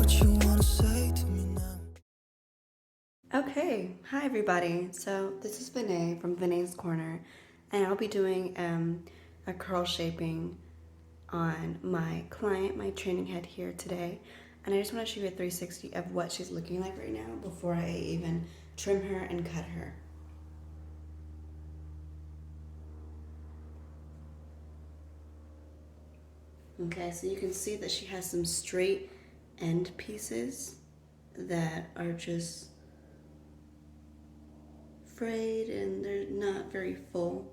what you wanna say to me now. Okay, hi everybody. So this is Venai from Venai's Corner, and I'll be doing a curl shaping on my client, my training head here today. And I just want to show you a 360 of what she's looking like right now before I even trim her and cut her. Okay, so you can see that she has some straight end pieces that are just frayed and they're not very full.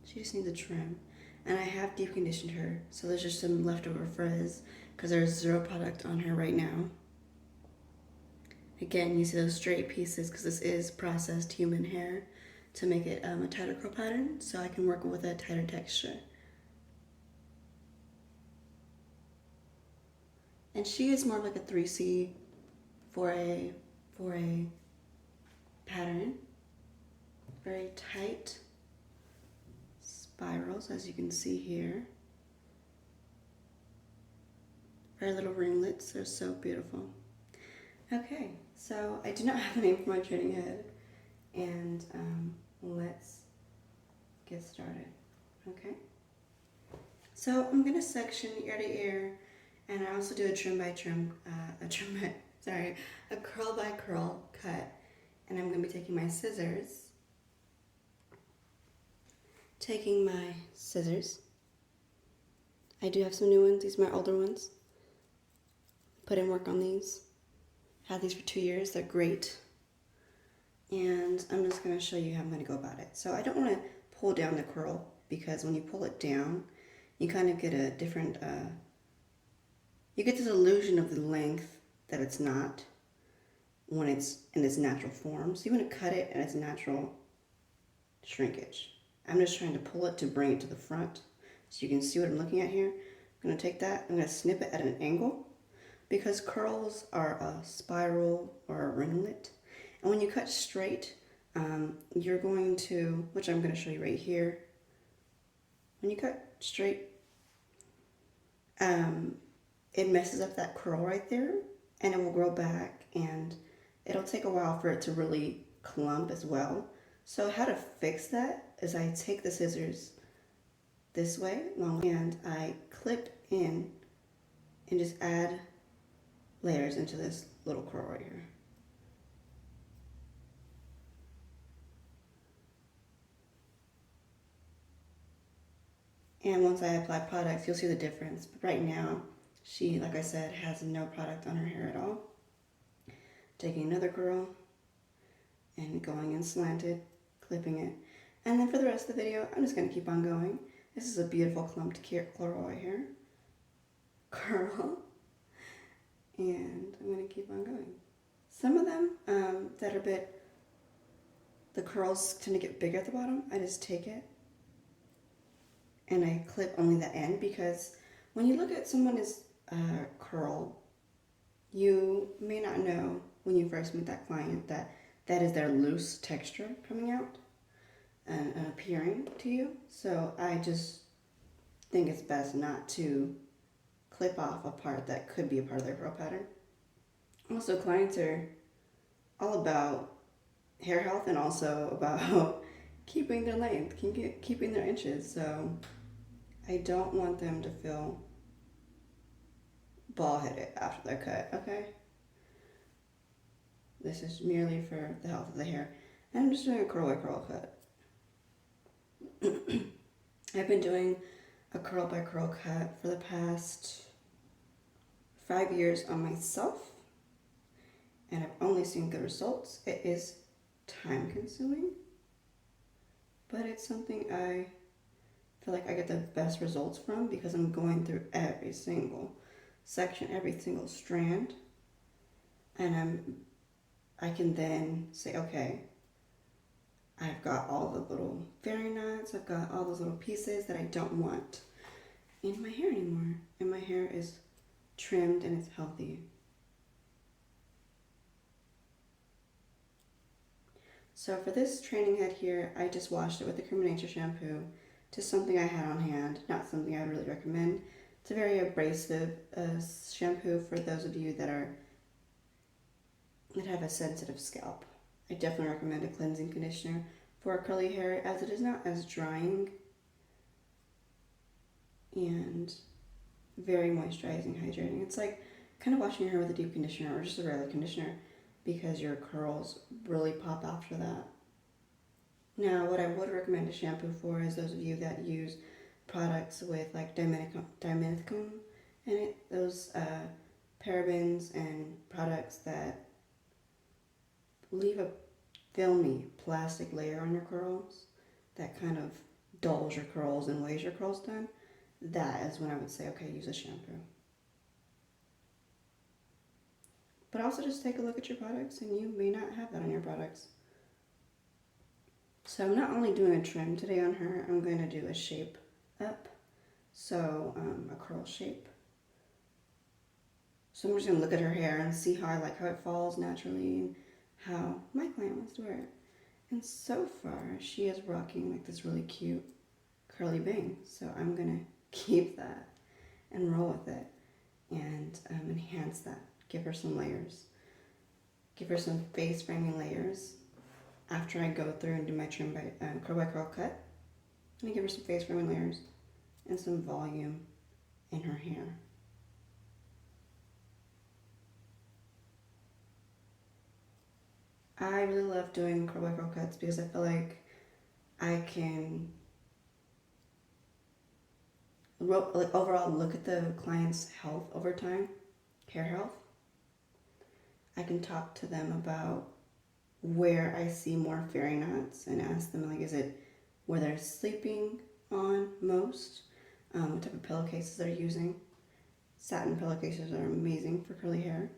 She just needs a trim. And I have deep conditioned her, so there's just some leftover frizz because there's zero product on her right now. Again, you see those straight pieces because this is processed human hair to make it a tighter curl pattern, so I can work with a tighter texture. And she is more like a 3C for a pattern. Very tight spirals, as you can see here. Very little ringlets, they're so beautiful. Okay, so I do not have a name for my training head, and let's get started, okay? So I'm gonna section ear to ear, and I also do a a curl by curl cut, and I'm gonna be taking my scissors, I do have some new ones, these are my older ones, put in work on these, had these for 2 years, they're great, and I'm just gonna show you how I'm gonna go about it. So I don't wanna pull down the curl, because when you pull it down, you kind of get a different, you get this illusion of the length that it's not when it's in its natural form. So you want to cut it in its natural shrinkage. I'm just trying to pull it to bring it to the front so you can see what I'm looking at here. I'm going to take that, I'm going to snip it at an angle because curls are a spiral or a ringlet. And when you cut straight, you're going to, which I'm going to show you right here, when you cut straight, it messes up that curl right there and it will grow back and it'll take a while for it to really clump as well. So how to fix that is I take the scissors this way and I clip in and just add layers into this little curl right here. And once I apply products, you'll see the difference. But right now, she, like I said, has no product on her hair at all. Taking another curl and going in slanted, clipping it. And then for the rest of the video, I'm just going to keep on going. This is a beautiful clumped curl right here. Curl. And I'm going to keep on going. Some of them that are a bit, the curls tend to get bigger at the bottom. I just take it and I clip only the end because when you look at someone's curl, you may not know when you first meet that client that that is their loose texture coming out and appearing to you. So I just think it's best not to clip off a part that could be a part of their curl pattern. Also, clients are all about hair health and also about keeping their length, keeping their inches. So I don't want them to feel bald-headed after their cut, okay? This is merely for the health of the hair. And I'm just doing a curl by curl cut. I've been doing a curl by curl cut for the past 5 years on myself, and I've only seen good results. It is time consuming, but it's something I feel like I get the best results from because I'm going through every single section, every single strand, and I can then say, okay, I've got all the little fairy knots, I've got all those little pieces that I don't want in my hair anymore, and my hair is trimmed and it's healthy. So for this training head here, I just washed it with the Cream of Nature shampoo, just something I had on hand, not something I would really recommend It's a very abrasive shampoo for those of you that have a sensitive scalp. I definitely recommend a cleansing conditioner for curly hair, as it is not as drying and very moisturizing, hydrating. It's like kind of washing your hair with a deep conditioner or just a regular conditioner, because your curls really pop after that. Now, what I would recommend a shampoo for is those of you that use products with like dimethicone in it, those parabens and products that leave a filmy plastic layer on your curls that kind of dulls your curls and weighs your curls down. That is when I would say, okay, use a shampoo. But also just take a look at your products, and you may not have that on your products. So I'm not only doing a trim today on her, I'm going to do a shape up. So a curl shape. So I'm just going to look at her hair and see how I like how it falls naturally and how my client wants to wear it. And so far, she is rocking like this really cute curly bang. So I'm going to keep that and roll with it and enhance that. Give her some layers. Give her some face framing layers. After I go through and do my trim by curl cut, I'm going to give her some face framing layers and some volume in her hair. I really love doing curl by curl cuts because I feel like I can overall look at the client's health over time, hair health. I can talk to them about where I see more fairy knots and ask them, like, is it where they're sleeping on most, what type of pillowcases they're using. Satin pillowcases are amazing for curly hair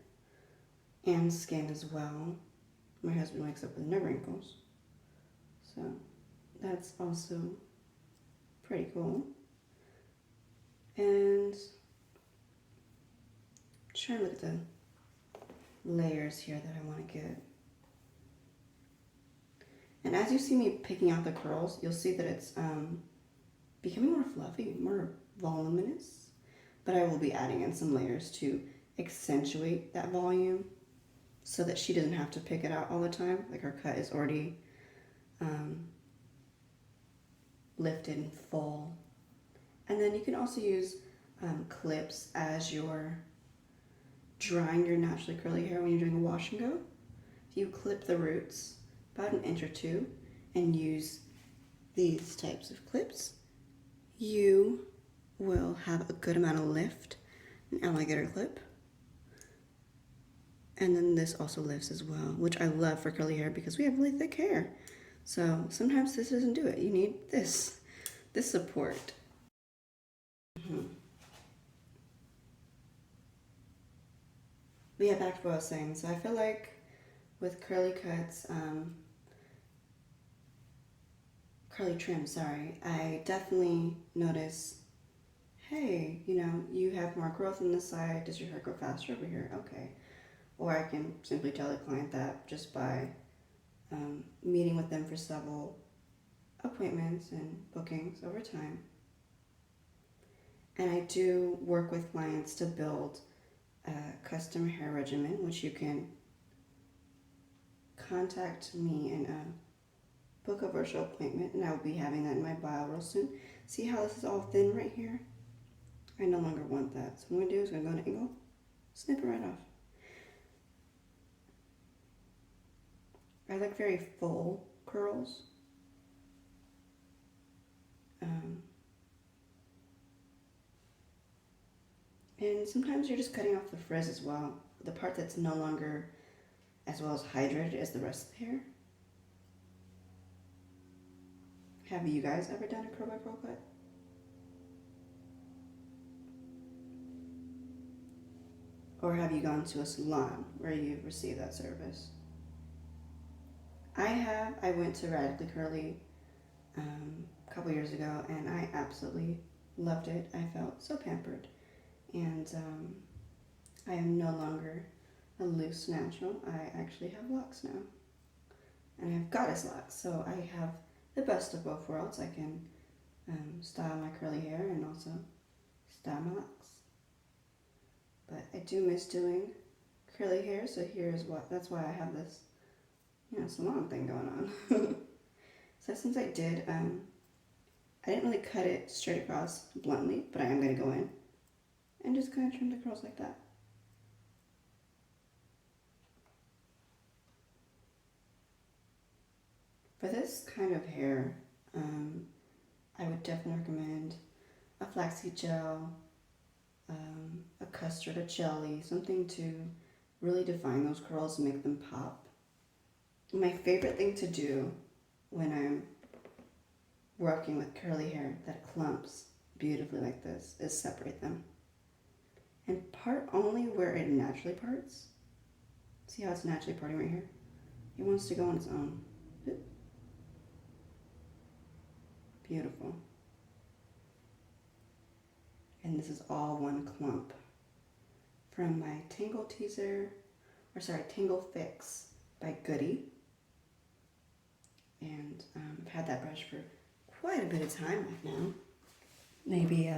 and skin as well. My husband wakes up with no wrinkles, so that's also pretty cool. And trying to look at the layers here that I want to get. And as you see me picking out the curls, you'll see that it's becoming more fluffy, more voluminous. But I will be adding in some layers to accentuate that volume so that she doesn't have to pick it out all the time. Like her cut is already lifted and full. And then you can also use clips as you're drying your naturally curly hair when you're doing a wash and go. If you clip the roots about an inch or two and use these types of clips, you will have a good amount of lift, an alligator clip. And then this also lifts as well, which I love for curly hair because we have really thick hair. So sometimes this doesn't do it. You need this support. But yeah, back to what I was saying. So I feel like with curly cuts, curly trim, sorry, I definitely notice, hey, you have more growth on this side. Does your hair grow faster over here? Okay. Or I can simply tell the client that just by meeting with them for several appointments and bookings over time. And I do work with clients to build a custom hair regimen, which you can contact me and book a virtual appointment, and I will be having that in my bio real soon. See how this is all thin right here? I no longer want that. So what I'm going to do is I'm going to go to angle, snip it right off. I like very full curls. And sometimes you're just cutting off the frizz as well, the part that's no longer as well as hydrated as the rest of the hair. Have you guys ever done a curl by curl cut? Or have you gone to a salon where you've received that service? I have. I went to Radically Curly a couple years ago, and I absolutely loved it. I felt so pampered. And I am no longer a loose natural. I actually have locks now. And I have goddess locks, so I have the best of both worlds. I can style my curly hair and also style my locks. But I do miss doing curly hair, so that's why I have this, salon thing going on. So since I did, I didn't really cut it straight across bluntly, but I am going to go in and just kind of trim the curls like that. For this kind of hair, I would definitely recommend a flaxseed gel, a custard, a jelly, something to really define those curls and make them pop. My favorite thing to do when I'm working with curly hair that clumps beautifully like this is separate them. And part only where it naturally parts. See how it's naturally parting right here? It wants to go on its own. Beautiful. And this is all one clump from my Tangle Fix by Goody. And I've had that brush for quite a bit of time now. Maybe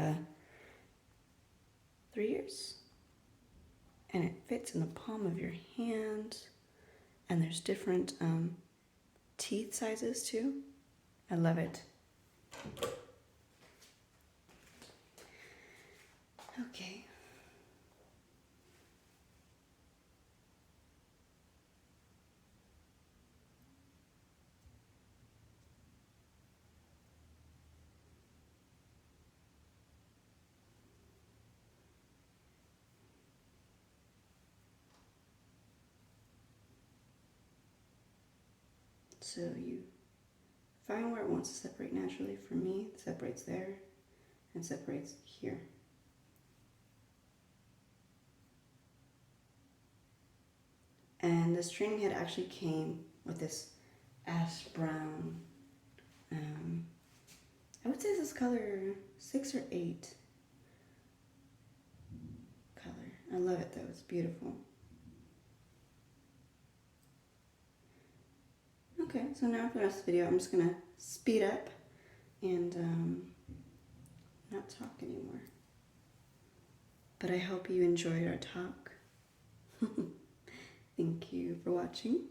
3 years. And it fits in the palm of your hand. And there's different teeth sizes too. I love it. Okay. So you find where it wants to separate naturally. For me, it separates there and separates here. And this training head actually came with this ash brown. I would say this is color 6 or 8 color. I love it though, it's beautiful. Okay, so now for the rest of the video, I'm just gonna speed up and not talk anymore. But I hope you enjoyed our talk. Thank you for watching.